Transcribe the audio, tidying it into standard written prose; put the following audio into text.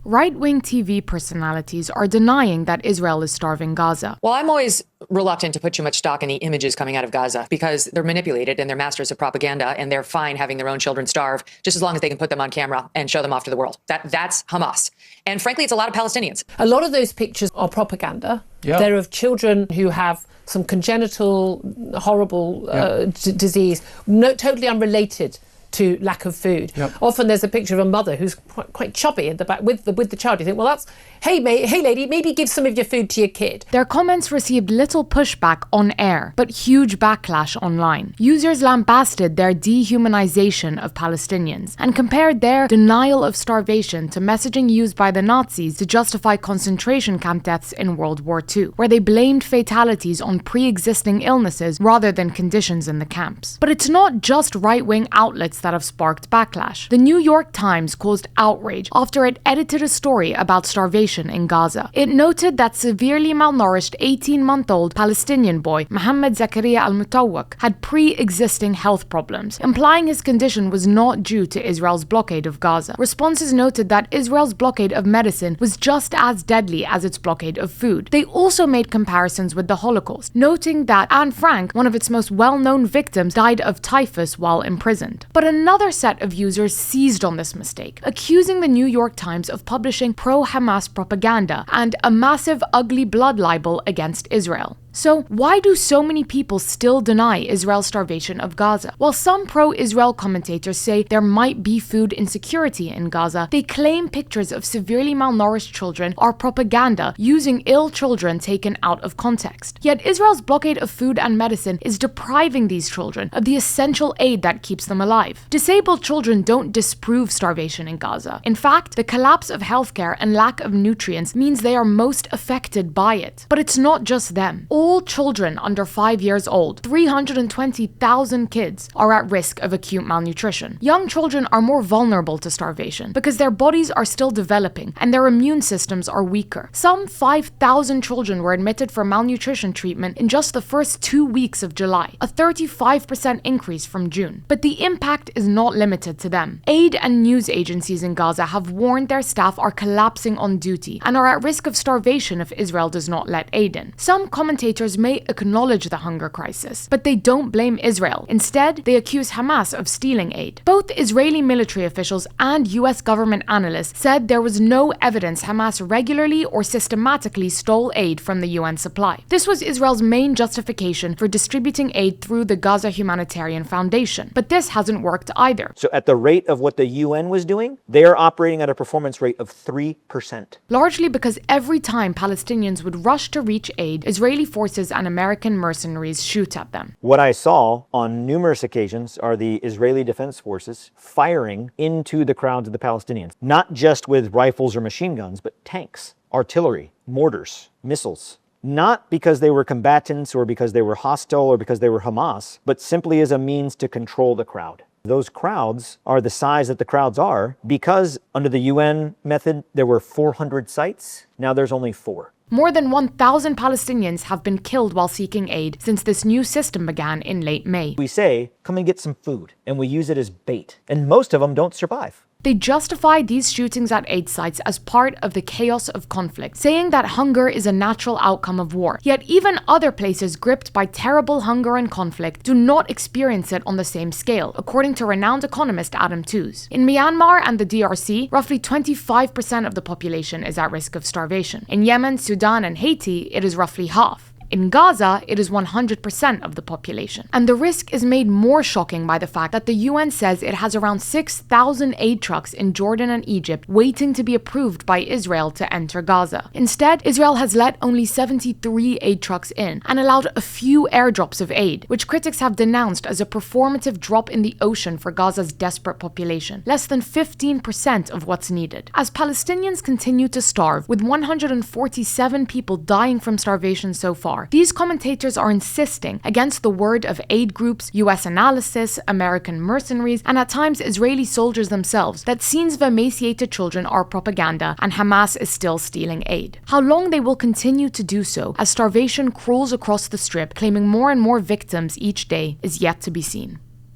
right-wing TV personalities are denying that Israel is starving Gaza. Well, I'm always reluctant to put too much stock in the images coming out of Gaza because they're manipulated and they're masters of propaganda, and they're fine having their own children starve just as long as they can put them on camera and show them off to the world. That's Hamas. And frankly, it's a lot of Palestinians. A lot of those pictures are propaganda. Yep. They're of children who have some congenital, horrible disease, totally unrelated to lack of food. Yep. Often there's a picture of a mother who's quite chubby at the back with the child. You think, well, that's, hey lady, maybe give some of your food to your kid. Their comments received little pushback on air, but huge backlash online. Users lambasted their dehumanization of Palestinians and compared their denial of starvation to messaging used by the Nazis to justify concentration camp deaths in World War II, where they blamed fatalities on pre-existing illnesses rather than conditions in the camps. But it's not just right-wing outlets that have sparked backlash. The New York Times caused outrage after it edited a story about starvation in Gaza. It noted that severely malnourished 18-month-old Palestinian boy Mohammed Zakaria al-Mutawwak had pre-existing health problems, implying his condition was not due to Israel's blockade of Gaza. Responses noted that Israel's blockade of medicine was just as deadly as its blockade of food. They also made comparisons with the Holocaust, noting that Anne Frank, one of its most well-known victims, died of typhus while imprisoned. But another set of users seized on this mistake, accusing the New York Times of publishing pro-Hamas propaganda and a massive, ugly blood libel against Israel. So why do so many people still deny Israel's starvation of Gaza? While some pro-Israel commentators say there might be food insecurity in Gaza, they claim pictures of severely malnourished children are propaganda, using ill children taken out of context. Yet Israel's blockade of food and medicine is depriving these children of the essential aid that keeps them alive. Disabled children don't disprove starvation in Gaza. In fact, the collapse of healthcare and lack of nutrients means they are most affected by it. But it's not just them. All children under 5 years old, 320,000 kids, are at risk of acute malnutrition. Young children are more vulnerable to starvation because their bodies are still developing and their immune systems are weaker. Some 5,000 children were admitted for malnutrition treatment in just the first 2 weeks of July, a 35% increase from June. But the impact is not limited to them. Aid and news agencies in Gaza have warned their staff are collapsing on duty and are at risk of starvation if Israel does not let aid in. Some commentators may acknowledge the hunger crisis, but they don't blame Israel. Instead, they accuse Hamas of stealing aid. Both Israeli military officials and US government analysts said there was no evidence Hamas regularly or systematically stole aid from the UN supply. This was Israel's main justification for distributing aid through the Gaza Humanitarian Foundation, but this hasn't worked either. So at the rate of what the UN was doing, they are operating at a performance rate of 3%. Largely because every time Palestinians would rush to reach aid, Israeli forces and American mercenaries shoot at them. What I saw on numerous occasions are the Israeli Defense Forces firing into the crowds of the Palestinians, not just with rifles or machine guns, but tanks, artillery, mortars, missiles. Not because they were combatants or because they were hostile or because they were Hamas, but simply as a means to control the crowd. Those crowds are the size that the crowds are because under the UN method, there were 400 sites. Now there's only 4. More than 1,000 Palestinians have been killed while seeking aid since this new system began in late May. We say, come and get some food, and we use it as bait. And most of them don't survive. They justify these shootings at aid sites as part of the chaos of conflict, saying that hunger is a natural outcome of war. Yet even other places gripped by terrible hunger and conflict do not experience it on the same scale, according to renowned economist Adam Tooze. In Myanmar and the DRC, roughly 25% of the population is at risk of starvation. In Yemen, Sudan, and Haiti, it is roughly half. In Gaza, it is 100% of the population. And the risk is made more shocking by the fact that the UN says it has around 6,000 aid trucks in Jordan and Egypt waiting to be approved by Israel to enter Gaza. Instead, Israel has let only 73 aid trucks in and allowed a few airdrops of aid, which critics have denounced as a performative drop in the ocean for Gaza's desperate population, less than 15% of what's needed. As Palestinians continue to starve, with 147 people dying from starvation so far, these commentators are insisting against the word of aid groups, US analysis, American mercenaries, and at times Israeli soldiers themselves that scenes of emaciated children are propaganda and Hamas is still stealing aid. How long they will continue to do so as starvation crawls across the strip, claiming more and more victims each day, is yet to be seen.